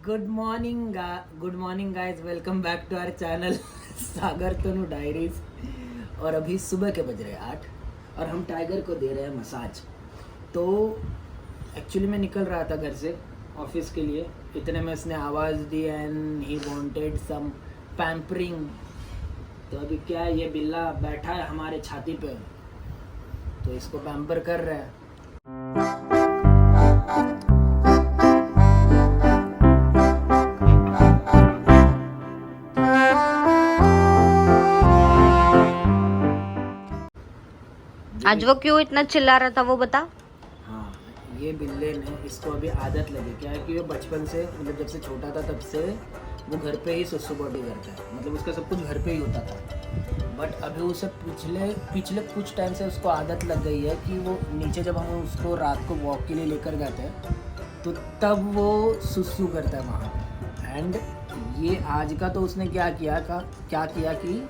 Good morning guys, welcome back to our channel Sagar Tanu diaries. और अभी सुबह के बज रहे हैं 8 और हम टाइगर को दे रहे हैं मसाज। तो एक्चुअली मैं निकल रहा था घर से ऑफिस के लिए, इतने में इसने आवाज़ दी and he wanted some pampering. तो अभी क्या है, ये बिल्ला बैठा है हमारे छाती पे, तो इसको पैम्पर कर रहा है। आज वो क्यों इतना चिल्ला रहा था वो बता। हाँ, ये बिल्ले ने इसको अभी आदत लगी। क्या है कि वो बचपन से, मतलब जब से छोटा था तब से वो घर पे ही सुसु पॉटी करता है, मतलब उसका सब कुछ घर पे ही होता था। बट अभी उसे पिछले कुछ टाइम से उसको आदत लग गई है कि वो नीचे जब हम उसको रात को वॉक के लिए लेकर जाते हैं तो तब वो सुसु करता है वहाँ पे। एंड ये आज का तो उसने क्या किया कि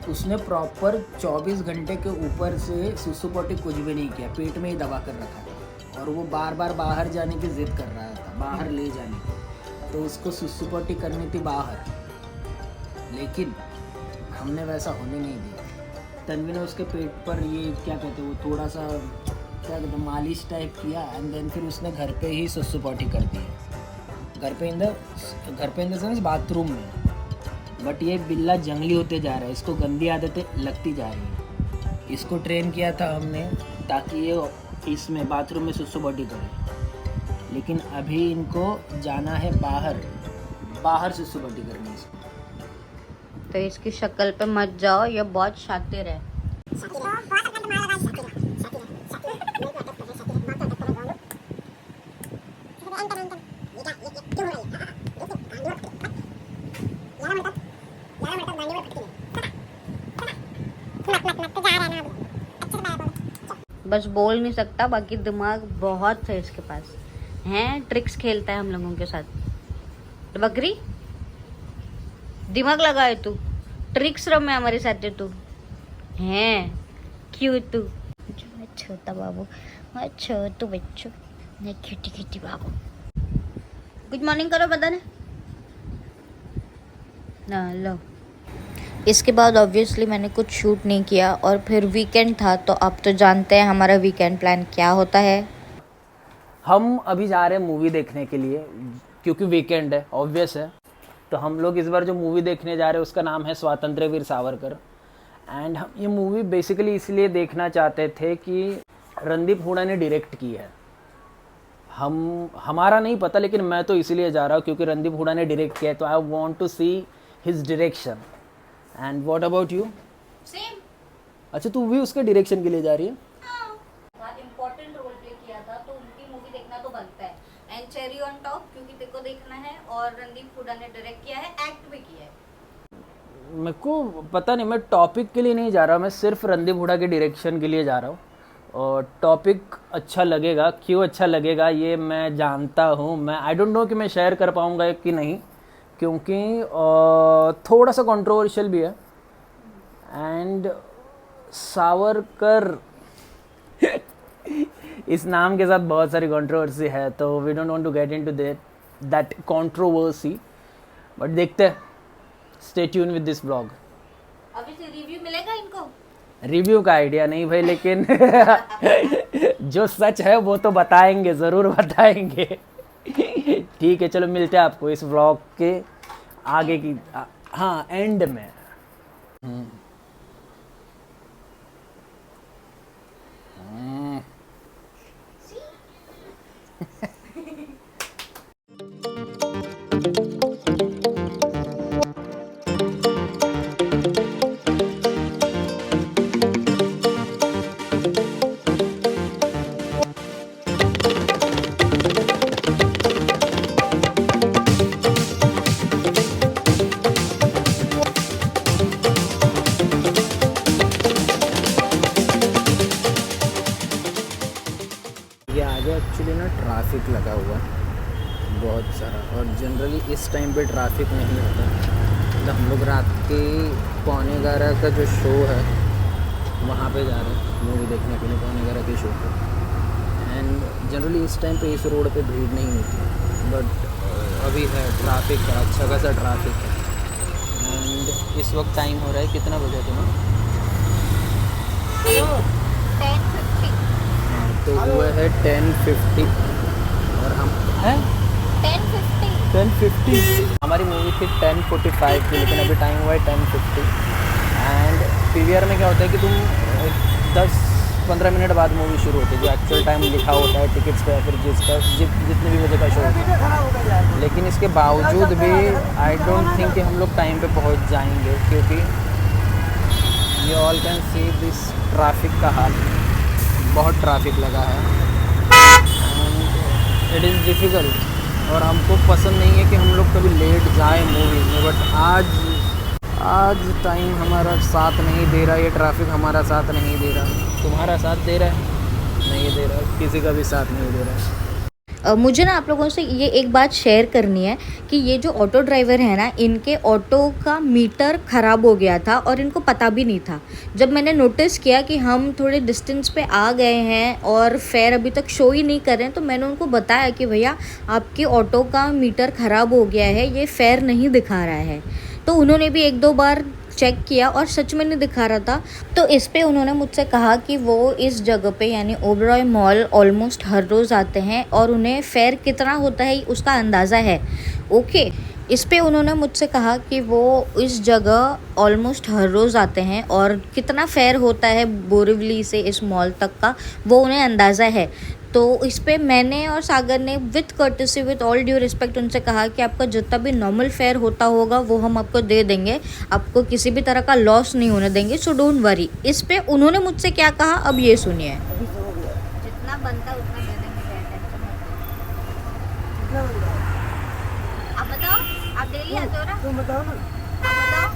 उसने प्रॉपर 24 घंटे के ऊपर से सुसु पॉटी कुछ भी नहीं किया, पेट में ही दबा कर रखा था। और वो बार बार बाहर जाने की ज़िद कर रहा था, बाहर ले जाने की। तो उसको सुसु पॉटी करनी थी बाहर, लेकिन हमने वैसा होने नहीं दिया। तन्वी ने उसके पेट पर ये क्या कहते हैं, वो थोड़ा सा क्या कहते हैं, मालिश टाइप किया एंड देन फिर उसने घर पे ही सुसु पॉटी कर दी है। घर पे इन द सेंस बाथरूम में। बट ये बिल्ला जंगली होते जा रहा है, इसको गंदी आदतें लगती जा रही है। इसको ट्रेन किया था हमने ताकि ये इसमें बाथरूम में सुसु पॉटी करे, लेकिन अभी इनको जाना है बाहर सुसु पॉटी करने इसको। तो इसकी शक्ल पे मत जाओ, ये बहुत शातिर है। बस बोल नहीं सकता, बाकी दिमाग बहुत है इसके पास। हैं, ट्रिक्स खेलता है हम लोगों के साथ। बकरी दिमाग लगाए तू, ट्रिक्स रमे हमारे साथ तू। हैं क्यों तू छोटा बाबू, मैं छोटू बच्चू, मैं क्यूटी बाबू। गुड मॉर्निंग करो बदन ना लो। इसके बाद ऑब्वियसली मैंने कुछ शूट नहीं किया और फिर वीकेंड था, तो आप तो जानते हैं हमारा वीकेंड प्लान क्या होता है। हम अभी जा रहे हैं मूवी देखने के लिए, क्योंकि वीकेंड है, ऑब्वियस है। तो हम लोग इस बार जो मूवी देखने जा रहे हैं उसका नाम है स्वातंत्र्य वीर सावरकर। एंड हम ये मूवी बेसिकली इसलिए देखना चाहते थे कि रणदीप हुडा ने डायरेक्ट की है। हमारा नहीं पता, लेकिन मैं तो इसलिए जा रहा हूँ क्योंकि रणदीप हुडा ने डायरेक्ट किया है, तो I want to see his direction. And what about you? Same. अच्छा, तू भी उसके डायरेक्शन के लिए जा रही है? बहुत इम्पोर्टेंट रोल प्ले किया था, तो उनकी मूवी देखना तो बनता है। एंड चेरी ऑन टॉप क्योंकि तेरे को देखना है, और रणदीप हुडा ने डायरेक्ट किया है, एक्ट भी किया है। मेरे को पता नहीं, मैं टॉपिक के लिए नहीं जा रहा, मैं सिर्फ रणदीप हुडा के डायरेक्शन के लिए जा रहा हूँ। और टॉपिक अच्छा लगेगा, क्यों अच्छा लगेगा ये मैं जानता हूँ। मैं आई डोंट नो कि मैं शेयर कर पाऊँगा कि नहीं, क्योंकि थोड़ा सा कंट्रोवर्शियल भी है। एंड सावरकर इस नाम के साथ बहुत सारी कंट्रोवर्सी है, तो we don't want to get into that controversy. But देखते हैं, stay tune with this blog. अभी से रिव्यू मिलेगा इनको? रिव्यू का आइडिया नहीं भाई, लेकिन जो सच है वो तो बताएंगे, ज़रूर बताएंगे। ठीक है, चलो मिलते हैं आपको इस व्लॉग के आगे की हाँ एंड में। ये आगे एक्चुअली ना ट्रैफिक लगा हुआ है बहुत सारा, और जनरली इस टाइम पे ट्रैफिक नहीं होता। मतलब हम लोग रात के 11:15 का जो शो है वहाँ पे जा रहे हैं मूवी देखने के लिए, 11:15 के शो पे। एंड जनरली इस टाइम पे इस रोड पे भीड़ नहीं होती, बट अभी है ट्रैफिक है, अच्छा खासा ट्रैफिक है। एंड इस वक्त टाइम हो रहा है कितना बजे तुम्हें? 10:50 तो हुए है 10:50 और हम हैं 10:50। हमारी मूवी थी 10:45 की, लेकिन अभी टाइम हुआ है 10:50। एंड पीवीआर में क्या होता है कि तुम 10-15 मिनट बाद मूवी शुरू होती है, जो एक्चुअल टाइम लिखा होता है टिकट्स पे, या फिर जितने भी बजे का शो होता है। लेकिन इसके बावजूद भी आई डोंट थिंक कि हम लोग टाइम पे पहुंच जाएंगे, क्योंकि ये all can see this traffic का हाल। बहुत ट्रैफिक लगा है एंड इट इज़ डिफ़िकल्ट, और हमको पसंद नहीं है कि हम लोग कभी लेट जाए मूवी में। बट आज टाइम हमारा साथ नहीं दे रहा, ये ट्रैफिक हमारा साथ नहीं दे रहा। तुम्हारा साथ दे रहा है? नहीं दे रहा, किसी का भी साथ नहीं दे रहा है। मुझे ना आप लोगों से ये एक बात शेयर करनी है कि ये जो ऑटो ड्राइवर है ना, इनके ऑटो का मीटर ख़राब हो गया था और इनको पता भी नहीं था। जब मैंने नोटिस किया कि हम थोड़े डिस्टेंस पे आ गए हैं और फेयर अभी तक शो ही नहीं कर रहे हैं, तो मैंने उनको बताया कि भैया आपके ऑटो का मीटर ख़राब हो गया है, ये फेयर नहीं दिखा रहा है। तो उन्होंने भी 1-2 बार चेक किया और सच में नहीं दिखा रहा था। तो इस पे उन्होंने मुझसे कहा कि वो इस जगह पे यानी ओबरॉय मॉल ऑलमोस्ट हर रोज़ आते हैं और उन्हें फेयर कितना होता है उसका अंदाज़ा है। ओके, इस पे उन्होंने मुझसे कहा कि वो इस जगह ऑलमोस्ट हर रोज़ आते हैं और कितना फेयर होता है बोरिवली से इस मॉल तक का वो उन्हें अंदाज़ा है। तो इस पे मैंने और सागर ने with courtesy with all due respect उनसे कहा कि आपका जितना भी नॉर्मल फेयर होता होगा वो हम आपको दे देंगे, आपको किसी भी तरह का लॉस नहीं होने देंगे, सो डोंट वरी। इस पे उन्होंने मुझसे क्या कहा अब ये सुनिए। जितना बनता उतना दे देंगे, आप बताओ, आप डेली आते हो ना? तुम बताओ ना, आप बताओ।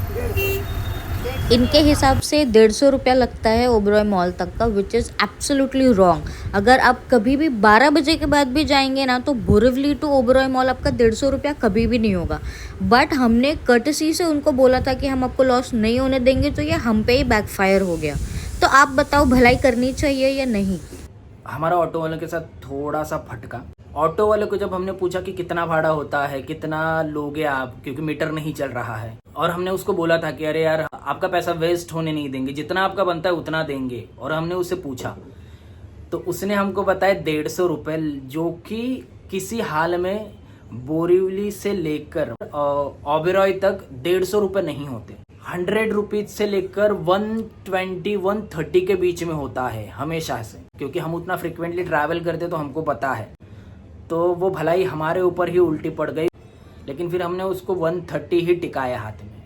इनके हिसाब से 150 रुपया लगता है ओबरॉय मॉल तक का, विच इज़ एब्सोल्युटली रॉन्ग। अगर आप कभी भी 12 बजे के बाद भी जाएंगे ना, तो बोरिवली टू ओबरॉय मॉल आपका 150 रुपया कभी भी नहीं होगा। बट हमने कर्टसी से उनको बोला था कि हम आपको लॉस नहीं होने देंगे, तो ये हम पे ही बैकफायर हो गया। तो आप बताओ, भलाई करनी चाहिए या नहीं? हमारा ऑटो वाले के साथ थोड़ा सा फटका। ऑटो वाले को जब हमने पूछा कि कितना भाड़ा होता है, कितना लोगे आप, क्योंकि मीटर नहीं चल रहा है, और हमने उसको बोला था कि अरे यार आपका पैसा वेस्ट होने नहीं देंगे, जितना आपका बनता है उतना देंगे, और हमने उससे पूछा तो उसने हमको बताया 150 रुपये, जो कि किसी हाल में बोरिवली से लेकर ओबेरॉय तक 150 रुपये नहीं होते। 100 रुपीज से लेकर 120-130 के बीच में होता है हमेशा से, क्योंकि हम उतना फ्रिक्वेंटली ट्रैवल करते तो हमको पता है। तो वो भलाई हमारे ऊपर ही उल्टी पड़ गई, लेकिन फिर हमने उसको 130 ही टिकाया हाथ में।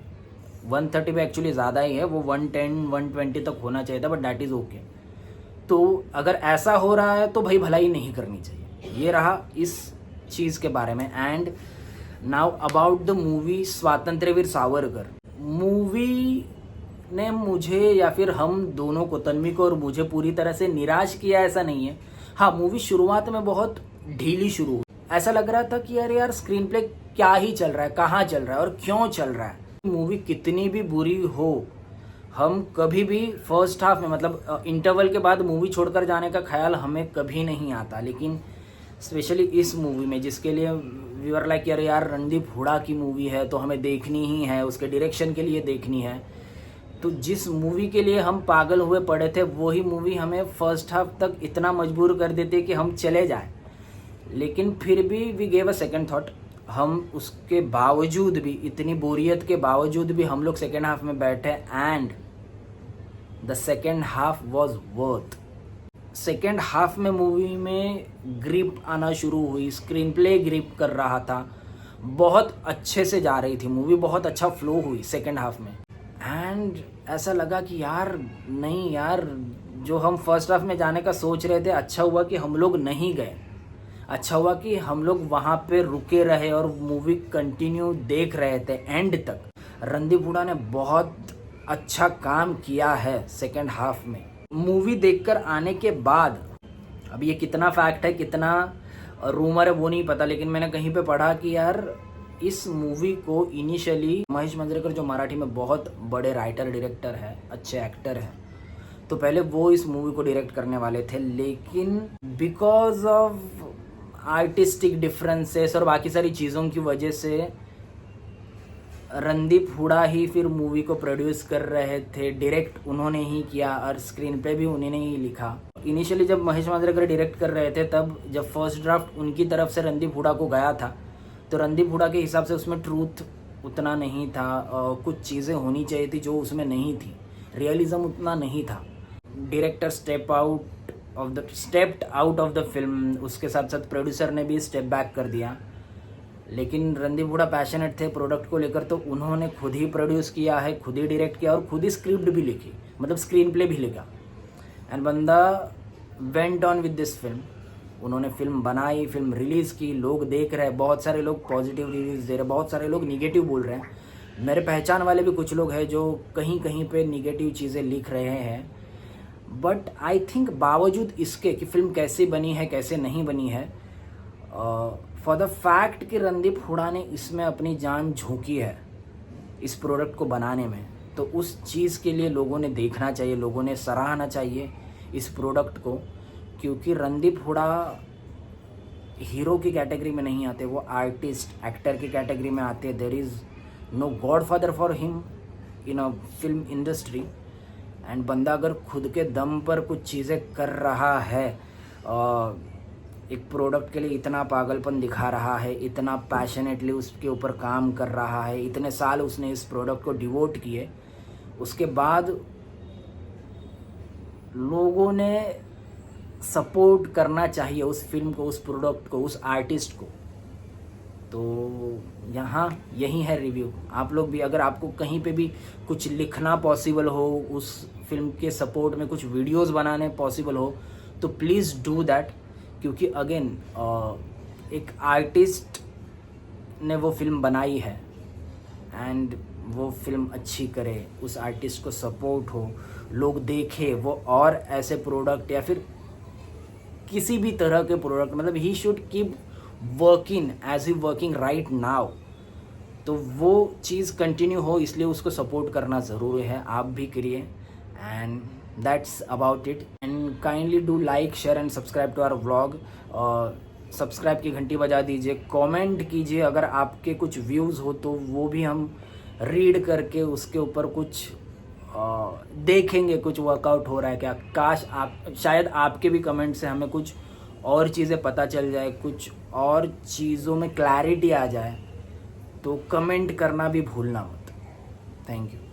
130 पे एक्चुअली ज़्यादा ही है, वो 110-120 तक होना चाहिए था, बट दैट इज़ ओके। तो अगर ऐसा हो रहा है तो भाई भलाई नहीं करनी चाहिए। ये रहा इस चीज़ के बारे में। And now about the movie स्वातंत्र्यवीर सावरकर। मूवी ने मुझे या फिर हम दोनों को, तन्वी को और मुझे, पूरी तरह से निराश किया ऐसा नहीं है। हाँ, मूवी शुरुआत में बहुत ढीली शुरू हुई। ऐसा लग रहा था कि यार स्क्रीन प्ले क्या ही चल रहा है, कहाँ चल रहा है और क्यों चल रहा है। मूवी कितनी भी बुरी हो, हम कभी भी फर्स्ट हाफ में, मतलब इंटरवल के बाद मूवी छोड़कर जाने का ख्याल हमें कभी नहीं आता। लेकिन स्पेशली इस मूवी में, जिसके लिए वी वर लाइक यार रणदीप हुडा की मूवी है तो हमें देखनी ही है, उसके डायरेक्शन के लिए देखनी है। तो जिस मूवी के लिए हम पागल हुए पड़े थे, वही मूवी हमें फर्स्ट हाफ तक इतना मजबूर कर देते कि हम चले जाएं। लेकिन फिर भी we gave a second thought. हम उसके बावजूद भी, इतनी बोरियत के बावजूद भी, हम लोग सेकेंड हाफ में बैठे and the second half was worth. Second half में मूवी में ग्रिप आना शुरू हुई, स्क्रीन प्ले ग्रिप कर रहा था, बहुत अच्छे से जा रही थी मूवी, बहुत अच्छा फ्लो हुई सेकेंड हाफ में। एंड ऐसा लगा कि यार नहीं यार, जो हम फर्स्ट हाफ में जाने का सोच रहे थे, अच्छा हुआ कि हम लोग नहीं गए, अच्छा हुआ कि हम लोग वहाँ पे रुके रहे और मूवी कंटिन्यू देख रहे थे एंड तक। रणदीप हुडा ने बहुत अच्छा काम किया है सेकेंड हाफ में। मूवी देखकर आने के बाद, अब ये कितना फैक्ट है कितना रूमर है वो नहीं पता, लेकिन मैंने कहीं पे पढ़ा कि यार इस मूवी को इनिशियली महेश मांजरेकर, जो मराठी में बहुत बड़े राइटर डायरेक्टर है, अच्छे एक्टर हैं, तो पहले वो इस मूवी को डायरेक्ट करने वाले थे। लेकिन बिकॉज ऑफ आर्टिस्टिक डिफरेंसेस और बाकी सारी चीज़ों की वजह से रणदीप हुडा ही फिर मूवी को प्रोड्यूस कर रहे थे, डायरेक्ट उन्होंने ही किया और स्क्रीन प्ले भी उन्होंने ही लिखा। इनिशियली जब महेश मांजरेकर डायरेक्ट कर रहे थे, तब जब फर्स्ट ड्राफ्ट उनकी तरफ से रणदीप हुडा को गया था, तो रणदीप हुडा के हिसाब से उसमें ट्रूथ उतना नहीं था, कुछ चीज़ें होनी चाहिए थी जो उसमें नहीं थी, रियलिज्म उतना नहीं था। Director stepped out of the film, उसके साथ साथ प्रोड्यूसर ने भी स्टेप बैक कर दिया। लेकिन रणदीप हुडा पैशनेट थे प्रोडक्ट को लेकर, तो उन्होंने खुद ही प्रोड्यूस किया है, खुद ही डायरेक्ट किया और खुद ही स्क्रिप्ट भी लिखी, मतलब स्क्रीन प्ले भी लिखा। एंड बंदा went on with this film, उन्होंने फिल्म बनाई, फिल्म रिलीज़ की, लोग देख रहे हैं, बहुत सारे लोग पॉजिटिव रिव्यूज़ दे रहे हैं, बहुत सारे लोग निगेटिव बोल रहे हैं। मेरे पहचान वाले भी कुछ लोग हैं जो कहीं कहीं पे निगेटिव चीज़ें लिख रहे हैं। बट आई थिंक बावजूद इसके कि फिल्म कैसे बनी है कैसे नहीं बनी है, फॉर द फैक्ट कि रणदीप हुडा ने इसमें अपनी जान झोंकी है इस प्रोडक्ट को बनाने में, तो उस चीज़ के लिए लोगों ने देखना चाहिए, लोगों ने सराहना चाहिए इस प्रोडक्ट को। क्योंकि रणदीप हुडा हीरो की कैटेगरी में नहीं आते, वो आर्टिस्ट एक्टर की कैटेगरी में आते। There is no godfather for him in a film industry. And बंदा अगर खुद के दम पर कुछ चीज़ें कर रहा है, एक प्रोडक्ट के लिए इतना पागलपन दिखा रहा है, इतना पैशनेटली उसके ऊपर काम कर रहा है, इतने साल उसने इस प्रोडक्ट को डिवोट किए, उसके बाद लोगों ने सपोर्ट करना चाहिए उस फिल्म को, उस प्रोडक्ट को, उस आर्टिस्ट को। तो यहाँ यही है रिव्यू। आप लोग भी अगर आपको कहीं पे भी कुछ लिखना पॉसिबल हो, उस फिल्म के सपोर्ट में कुछ वीडियोस बनाने पॉसिबल हो, तो प्लीज़ डू दैट। क्योंकि अगेन एक आर्टिस्ट ने वो फिल्म बनाई है एंड वो फिल्म अच्छी करे, उस आर्टिस्ट को सपोर्ट हो, लोग देखे वो, और ऐसे प्रोडक्ट या फिर किसी भी तरह के प्रोडक्ट, मतलब he should keep working as he working right now. तो वो चीज़ कंटिन्यू हो, इसलिए उसको सपोर्ट करना ज़रूरी है। आप भी करिए। And that's about it. And kindly do like, share and subscribe to our vlog. Subscribe की घंटी बजा दीजिए, कमेंट कीजिए, अगर आपके कुछ व्यूज़ हो तो वो भी हम रीड करके उसके ऊपर कुछ देखेंगे, कुछ वर्कआउट हो रहा है क्या। काश शायद आपके भी कमेंट से हमें कुछ और चीज़ें पता चल जाए, कुछ और चीज़ों में क्लैरिटी आ जाए। तो कमेंट करना भी भूलना मत। Thank you.